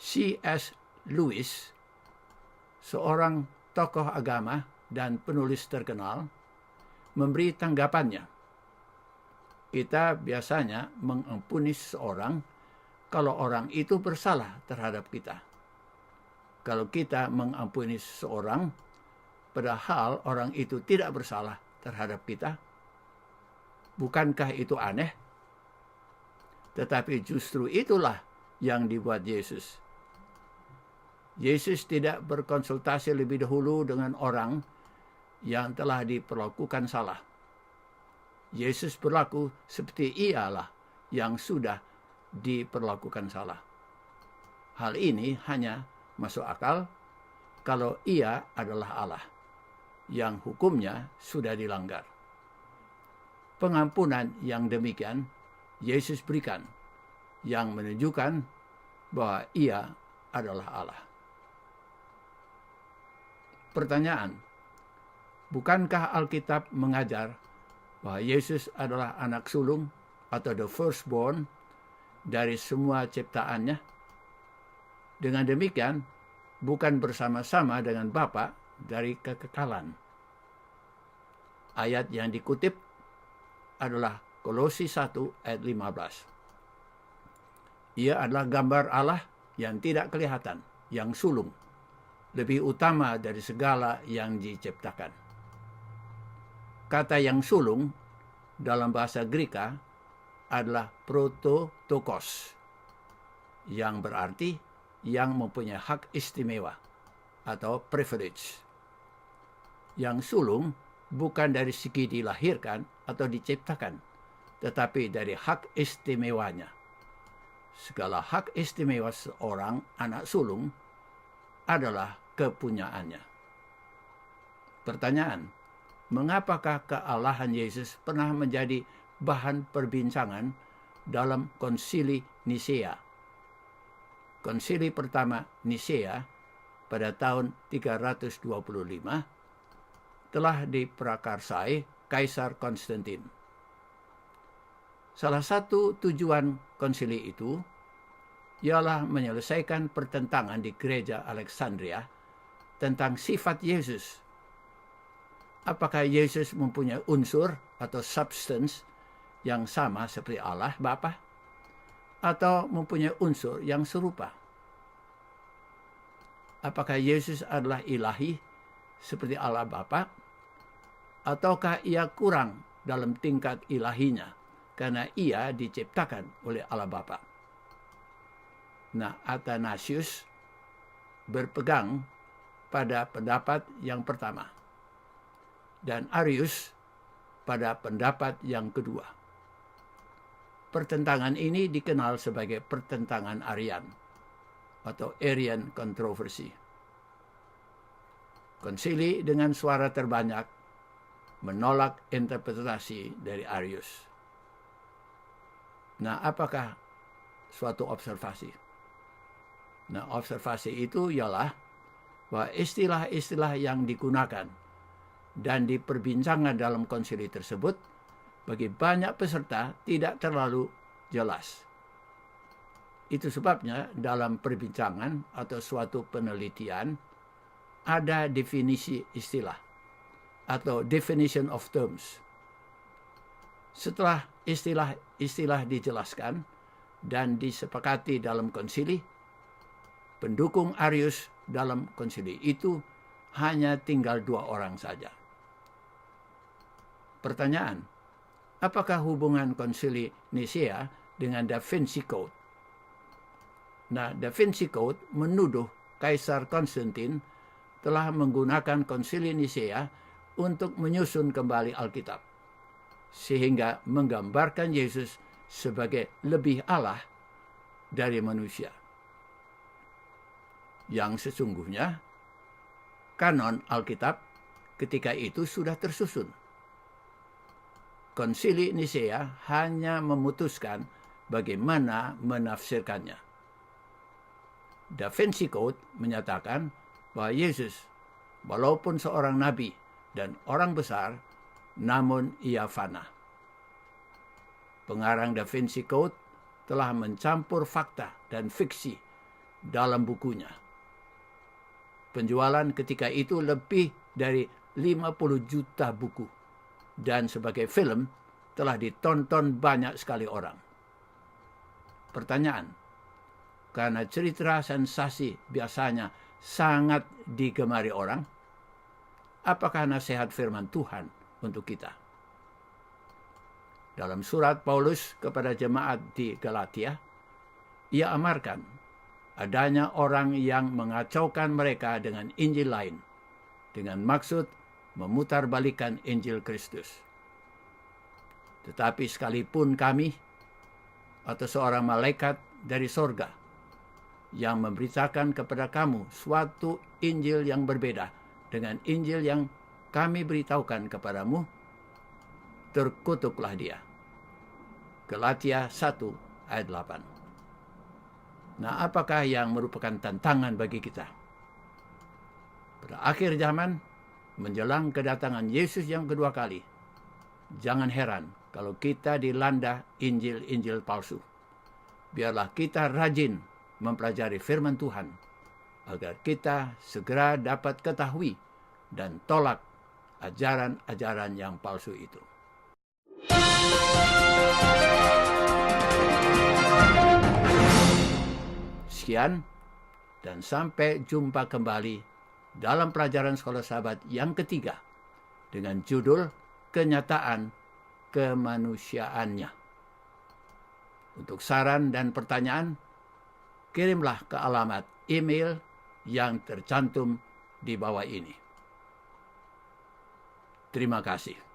C.S. Lewis, seorang tokoh agama dan penulis terkenal, memberi tanggapannya. Kita biasanya mengampuni seseorang kalau orang itu bersalah terhadap kita. Kalau kita mengampuni seseorang, padahal orang itu tidak bersalah terhadap kita, bukankah itu aneh? Tetapi justru itulah yang dibuat Yesus. Yesus tidak berkonsultasi lebih dahulu dengan orang yang telah diperlakukan salah. Yesus berlaku seperti ialah yang sudah diperlakukan salah. Hal ini hanya masuk akal kalau ia adalah Allah, yang hukumnya sudah dilanggar. Pengampunan yang demikian Yesus berikan, yang menunjukkan bahwa ia adalah Allah. Pertanyaan, bukankah Alkitab mengajar bahwa Yesus adalah anak sulung atau the firstborn dari semua ciptaannya? Dengan demikian, bukan bersama-sama dengan Bapa dari kekekalan. Ayat yang dikutip adalah Kolose 1 ayat 15. Ia adalah gambar Allah yang tidak kelihatan, yang sulung, lebih utama dari segala yang diciptakan. Kata yang sulung dalam bahasa Greka adalah prototokos, yang berarti yang mempunyai hak istimewa atau privilege. Yang sulung bukan dari segi dilahirkan atau diciptakan, tetapi dari hak istimewanya. Segala hak istimewa seorang anak sulung adalah kepunyaannya. Pertanyaan, mengapakah kealahan Yesus pernah menjadi bahan perbincangan dalam konsili Nisea? Konsili pertama Nisea pada tahun 325 telah diprakarsai Kaisar Konstantin. Salah satu tujuan konsili itu ialah menyelesaikan pertentangan di gereja Alexandria tentang sifat Yesus. Apakah Yesus mempunyai unsur atau substance yang sama seperti Allah Bapa, atau mempunyai unsur yang serupa? Apakah Yesus adalah ilahi seperti Allah Bapa, ataukah ia kurang dalam tingkat ilahinya karena ia diciptakan oleh Allah Bapa? Nah, Athanasius berpegang pada pendapat yang pertama, dan Arius pada pendapat yang kedua. Pertentangan ini dikenal sebagai pertentangan Arian atau Arian controversy. Konsili dengan suara terbanyak menolak interpretasi dari Arius. Nah, apakah suatu observasi? Nah, observasi itu ialah bahwa istilah-istilah yang digunakan dan diperbincangkan dalam konsili tersebut bagi banyak peserta tidak terlalu jelas. Itu sebabnya dalam perbincangan atau suatu penelitian ada definisi istilah atau definition of terms. Setelah istilah-istilah dijelaskan dan disepakati dalam konsili, pendukung Arius dalam konsili itu hanya tinggal 2 orang saja. Pertanyaan, apakah hubungan konsili Nisea dengan Da Vinci Code? Nah, Da Vinci Code menuduh Kaisar Konstantin telah menggunakan konsili Nisea untuk menyusun kembali Alkitab, sehingga menggambarkan Yesus sebagai lebih Allah dari manusia. Yang sesungguhnya, kanon Alkitab ketika itu sudah tersusun. Konsili Nisea hanya memutuskan bagaimana menafsirkannya. Da Vinci Code menyatakan bahwa Yesus, walaupun seorang nabi dan orang besar, namun ia fana. Pengarang Da Vinci Code telah mencampur fakta dan fiksi dalam bukunya. Penjualan ketika itu lebih dari 50 juta buku. Dan sebagai film telah ditonton banyak sekali orang. Pertanyaan, karena cerita sensasi biasanya sangat digemari orang, apakah nasihat firman Tuhan untuk kita? Dalam surat Paulus kepada jemaat di Galatia, ia amarkan adanya orang yang mengacaukan mereka dengan Injil lain, dengan maksud memutarbalikkan Injil Kristus. Tetapi sekalipun kami atau seorang malaikat dari sorga yang memberitakan kepada kamu suatu Injil yang berbeda dengan Injil yang kami beritahukan kepadamu, terkutuklah dia. Galatia 1 ayat 8. Nah, apakah yang merupakan tantangan bagi kita? Pada akhir zaman, menjelang kedatangan Yesus yang kedua kali, jangan heran kalau kita dilanda Injil-Injil palsu. Biarlah kita rajin mempelajari firman Tuhan, agar kita segera dapat ketahui dan tolak ajaran-ajaran yang palsu itu. Sekian, dan sampai jumpa kembali dalam pelajaran Sekolah Sahabat yang ketiga dengan judul Kenyataan Kemanusiaannya. Untuk saran dan pertanyaan, kirimlah ke alamat email yang tercantum di bawah ini. Terima kasih.